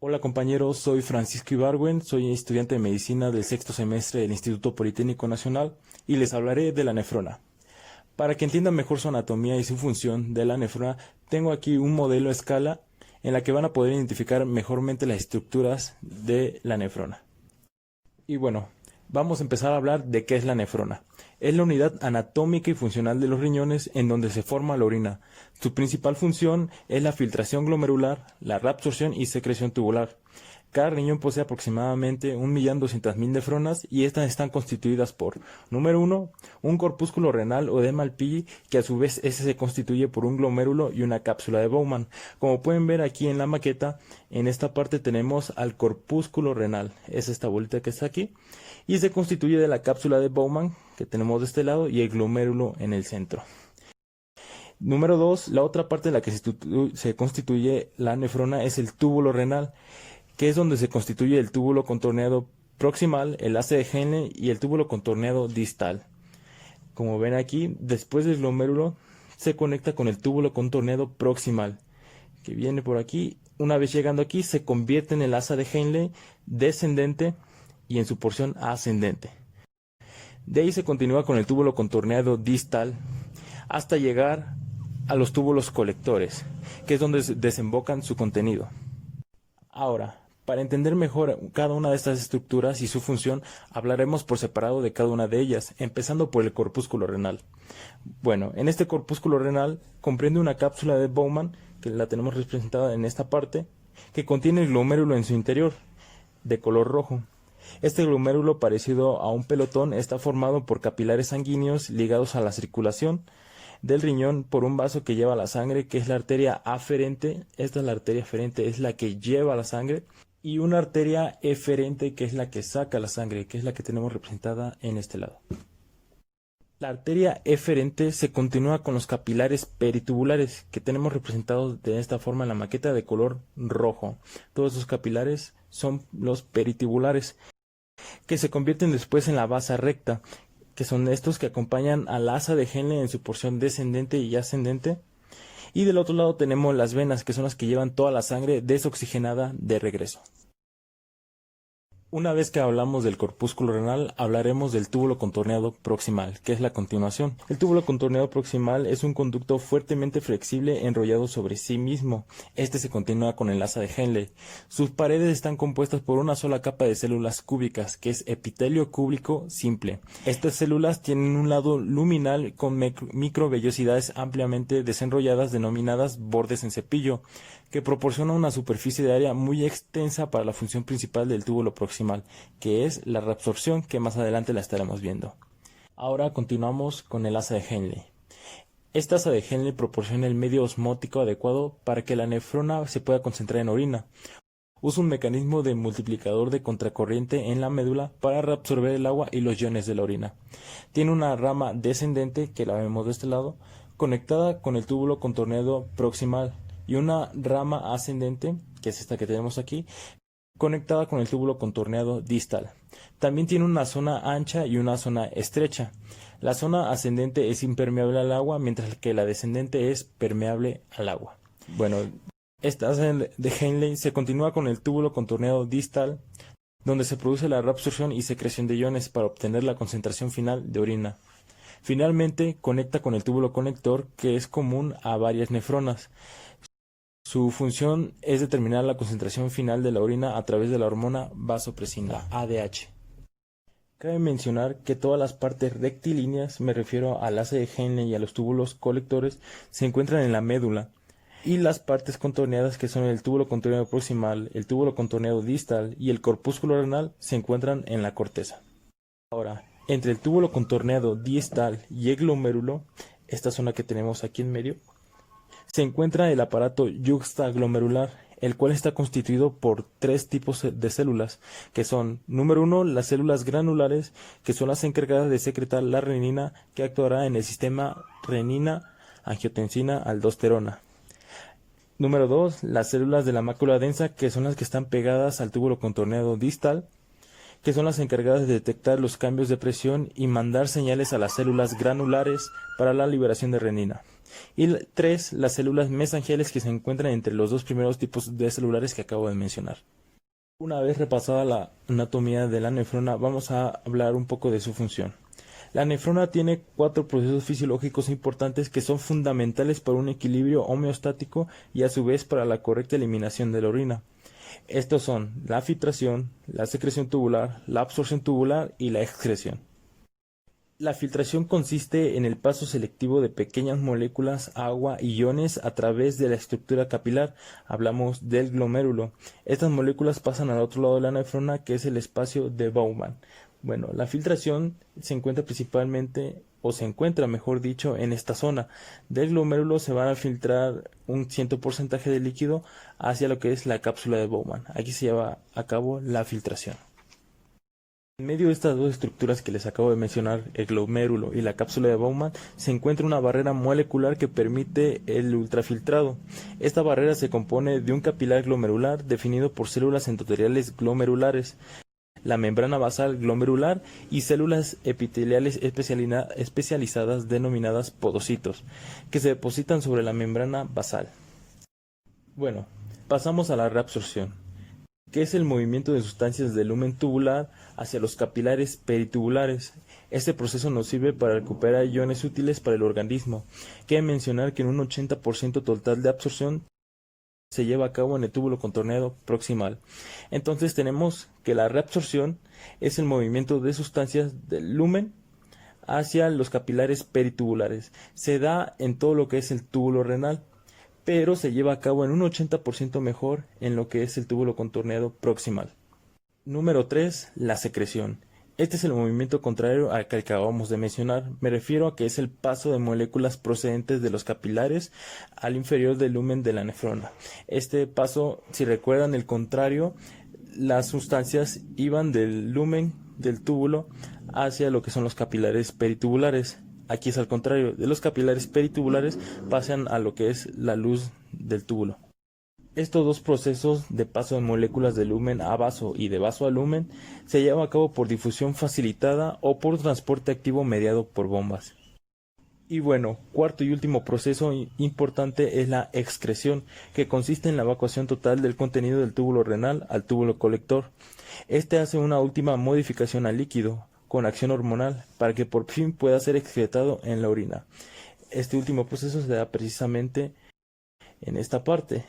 Hola compañeros, soy Francisco Ibargüen, soy estudiante de medicina del sexto semestre del Instituto Politécnico Nacional y les hablaré de la nefrona. Para que entiendan mejor su anatomía y su función de la nefrona, tengo aquí un modelo a escala en la que van a poder identificar mejormente las estructuras de la nefrona. Y bueno, vamos a empezar a hablar de qué es la nefrona. Es la unidad anatómica y funcional de los riñones en donde se forma la orina. Su principal función es la filtración glomerular, la reabsorción y secreción tubular. Cada riñón posee aproximadamente 1.200.000 nefronas y estas están constituidas por, número 1, un corpúsculo renal o de Malpighi, que a su vez ese se constituye por un glomérulo y una cápsula de Bowman. Como pueden ver aquí en la maqueta, en esta parte tenemos al corpúsculo renal, es esta bolita que está aquí, y se constituye de la cápsula de Bowman que tenemos de este lado y el glomérulo en el centro. Número 2, la otra parte de la que se constituye la nefrona es el túbulo renal, que es donde se constituye el túbulo contorneado proximal, el haz de Henle y el túbulo contorneado distal. Como ven aquí, después del glomérulo se conecta con el túbulo contorneado proximal, que viene por aquí. Una vez llegando aquí, se convierte en el asa de Henle descendente y en su porción ascendente. De ahí se continúa con el túbulo contorneado distal hasta llegar a los túbulos colectores, que es donde desembocan su contenido. Ahora, para entender mejor cada una de estas estructuras y su función, hablaremos por separado de cada una de ellas, empezando por el corpúsculo renal. Bueno, en este corpúsculo renal comprende una cápsula de Bowman, que la tenemos representada en esta parte, que contiene el glomérulo en su interior, de color rojo. Este glomérulo, parecido a un pelotón, está formado por capilares sanguíneos ligados a la circulación del riñón por un vaso que lleva la sangre, que es la arteria aferente. Esta es la arteria aferente, es la que lleva la sangre, y una arteria eferente, que es la que saca la sangre, que es la que tenemos representada en este lado. La arteria eferente se continúa con los capilares peritubulares, que tenemos representados de esta forma en la maqueta de color rojo. Todos esos capilares son los peritubulares, que se convierten después en la vasa recta, que son estos que acompañan al asa de Henle en su porción descendente y ascendente. Y del otro lado tenemos las venas, que son las que llevan toda la sangre desoxigenada de regreso. Una vez que hablamos del corpúsculo renal, hablaremos del túbulo contorneado proximal, que es la continuación. El túbulo contorneado proximal es un conducto fuertemente flexible enrollado sobre sí mismo. Este se continúa con el asa de Henle. Sus paredes están compuestas por una sola capa de células cúbicas, que es epitelio cúbico simple. Estas células tienen un lado luminal con microvellosidades ampliamente desenrolladas denominadas bordes en cepillo, que proporciona una superficie de área muy extensa para la función principal del túbulo proximal, que es la reabsorción, que más adelante la estaremos viendo. Ahora continuamos con el asa de Henle. Esta asa de Henle proporciona el medio osmótico adecuado para que la nefrona se pueda concentrar en orina. Usa un mecanismo de multiplicador de contracorriente en la médula para reabsorber el agua y los iones de la orina. Tiene una rama descendente, que la vemos de este lado, conectada con el túbulo contorneado proximal, y una rama ascendente, que es esta que tenemos aquí, conectada con el túbulo contorneado distal. También tiene una zona ancha y una zona estrecha. La zona ascendente es impermeable al agua, mientras que la descendente es permeable al agua. Bueno, esta asa de Henle se continúa con el túbulo contorneado distal, donde se produce la reabsorción y secreción de iones para obtener la concentración final de orina. Finalmente, conecta con el túbulo conector, que es común a varias nefronas. Su función es determinar la concentración final de la orina a través de la hormona vasopresina, ADH. Cabe mencionar que todas las partes rectilíneas, me refiero al asa de Henle y a los túbulos colectores, se encuentran en la médula, y las partes contorneadas, que son el túbulo contorneado proximal, el túbulo contorneado distal y el corpúsculo renal, se encuentran en la corteza. Ahora, entre el túbulo contorneado distal y el glomérulo, esta zona que tenemos aquí en medio, se encuentra el aparato yuxtaglomerular, el cual está constituido por tres tipos de células, que son, número 1, las células granulares, que son las encargadas de secretar la renina, que actuará en el sistema renina-angiotensina-aldosterona. Número 2, las células de la mácula densa, que son las que están pegadas al túbulo contorneado distal, que son las encargadas de detectar los cambios de presión y mandar señales a las células granulares para la liberación de renina. Y 3, las células mesangiales que se encuentran entre los dos primeros tipos de celulares que acabo de mencionar. Una vez repasada la anatomía de la nefrona, vamos a hablar un poco de su función. La nefrona tiene 4 procesos fisiológicos importantes que son fundamentales para un equilibrio homeostático y a su vez para la correcta eliminación de la orina. Estos son la filtración, la secreción tubular, la absorción tubular y la excreción. La filtración consiste en el paso selectivo de pequeñas moléculas, agua y iones a través de la estructura capilar. Hablamos del glomérulo. Estas moléculas pasan al otro lado de la nefrona, que es el espacio de Bowman. Bueno, la filtración se encuentra principalmente, o se encuentra mejor dicho, en esta zona. Del glomérulo se van a filtrar un cierto porcentaje de líquido hacia lo que es la cápsula de Bowman. Aquí se lleva a cabo la filtración. En medio de estas dos estructuras que les acabo de mencionar, el glomérulo y la cápsula de Bowman, se encuentra una barrera molecular que permite el ultrafiltrado. Esta barrera se compone de un capilar glomerular definido por células endoteliales glomerulares, la membrana basal glomerular y células epiteliales especializadas denominadas podocitos, que se depositan sobre la membrana basal. Bueno, pasamos a la reabsorción, que es el movimiento de sustancias del lumen tubular hacia los capilares peritubulares. Este proceso nos sirve para recuperar iones útiles para el organismo. Cabe mencionar que en un 80% total de absorción se lleva a cabo en el túbulo contorneado proximal. Entonces tenemos que la reabsorción es el movimiento de sustancias del lumen hacia los capilares peritubulares. Se da en todo lo que es el túbulo renal, pero se lleva a cabo en un 80% mejor en lo que es el túbulo contorneado proximal. Número 3. La secreción. Este es el movimiento contrario al que acabamos de mencionar. Me refiero a que es el paso de moléculas procedentes de los capilares al inferior del lumen de la nefrona. Este paso, si recuerdan el contrario, las sustancias iban del lumen del túbulo hacia lo que son los capilares peritubulares. Aquí es al contrario, de los capilares peritubulares pasan a lo que es la luz del túbulo. Estos dos procesos de paso de moléculas de lumen a vaso y de vaso a lumen se llevan a cabo por difusión facilitada o por transporte activo mediado por bombas. Y bueno, cuarto y último proceso importante es la excreción, que consiste en la evacuación total del contenido del túbulo renal al túbulo colector. Este hace una última modificación al líquido con acción hormonal para que por fin pueda ser excretado en la orina. Este último proceso se da precisamente en esta parte.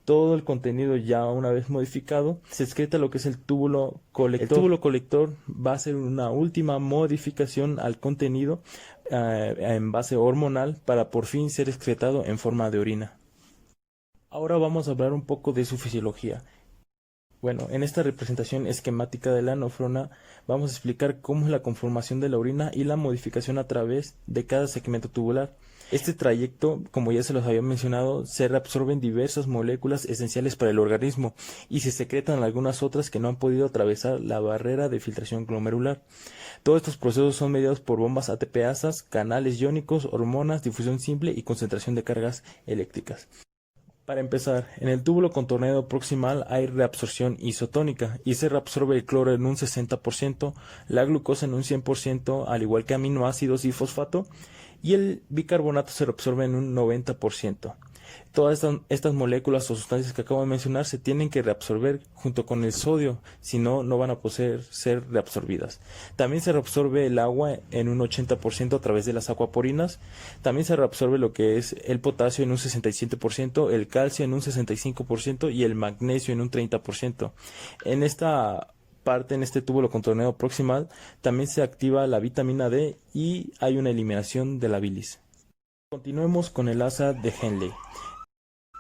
Todo el contenido ya una vez modificado se excreta lo que es el túbulo colector. El túbulo colector va a hacer una última modificación al contenido en base hormonal para por fin ser excretado en forma de orina. Ahora vamos a hablar un poco de su fisiología. Bueno, en esta representación esquemática de la nefrona vamos a explicar cómo es la conformación de la orina y la modificación a través de cada segmento tubular. Este trayecto, como ya se los había mencionado, se reabsorben diversas moléculas esenciales para el organismo y se secretan algunas otras que no han podido atravesar la barrera de filtración glomerular. Todos estos procesos son mediados por bombas ATPasas, canales iónicos, hormonas, difusión simple y concentración de cargas eléctricas. Para empezar, en el túbulo contorneado proximal hay reabsorción isotónica y se reabsorbe el cloro en un 60%, la glucosa en un 100%, al igual que aminoácidos y fosfato, y el bicarbonato se reabsorbe en un 90%. Todas estas moléculas o sustancias que acabo de mencionar se tienen que reabsorber junto con el sodio, si no, no van a poder ser reabsorbidas. También se reabsorbe el agua en un 80% a través de las acuaporinas. También se reabsorbe lo que es el potasio en un 67%, el calcio en un 65% y el magnesio en un 30%. En esta parte, en este túbulo contorneado proximal, también se activa la vitamina D y hay una eliminación de la bilis. Continuemos con el asa de Henle.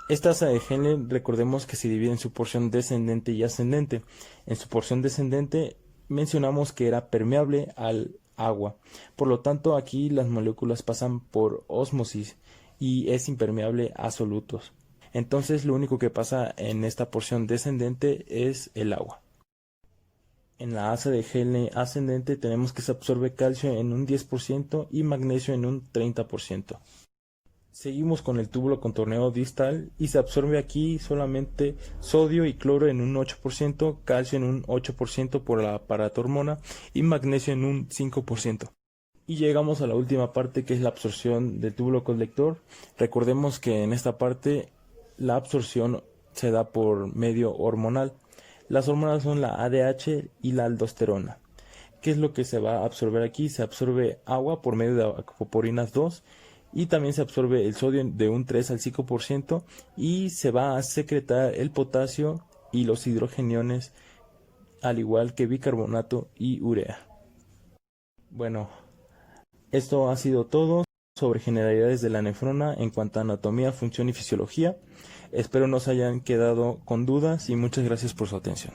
Esta asa de Henle, recordemos que se divide en su porción descendente y ascendente. En su porción descendente mencionamos que era permeable al agua. Por lo tanto, aquí las moléculas pasan por ósmosis y es impermeable a solutos. Entonces, lo único que pasa en esta porción descendente es el agua. En la asa de Henle ascendente tenemos que se absorbe calcio en un 10% y magnesio en un 30%. Seguimos con el túbulo contorneado distal y se absorbe aquí solamente sodio y cloro en un 8%, calcio en un 8% por la paratormona y magnesio en un 5%. Y llegamos a la última parte, que es la absorción del túbulo colector. Recordemos que en esta parte la absorción se da por medio hormonal. Las hormonas son la ADH y la aldosterona. ¿Qué es lo que se va a absorber aquí? Se absorbe agua por medio de aquaporin 2 y también se absorbe el sodio de un 3 al 5% y se va a secretar el potasio y los hidrogeniones, al igual que bicarbonato y urea. Bueno, esto ha sido todo sobre generalidades de la nefrona en cuanto a anatomía, función y fisiología. Espero no se hayan quedado con dudas y muchas gracias por su atención.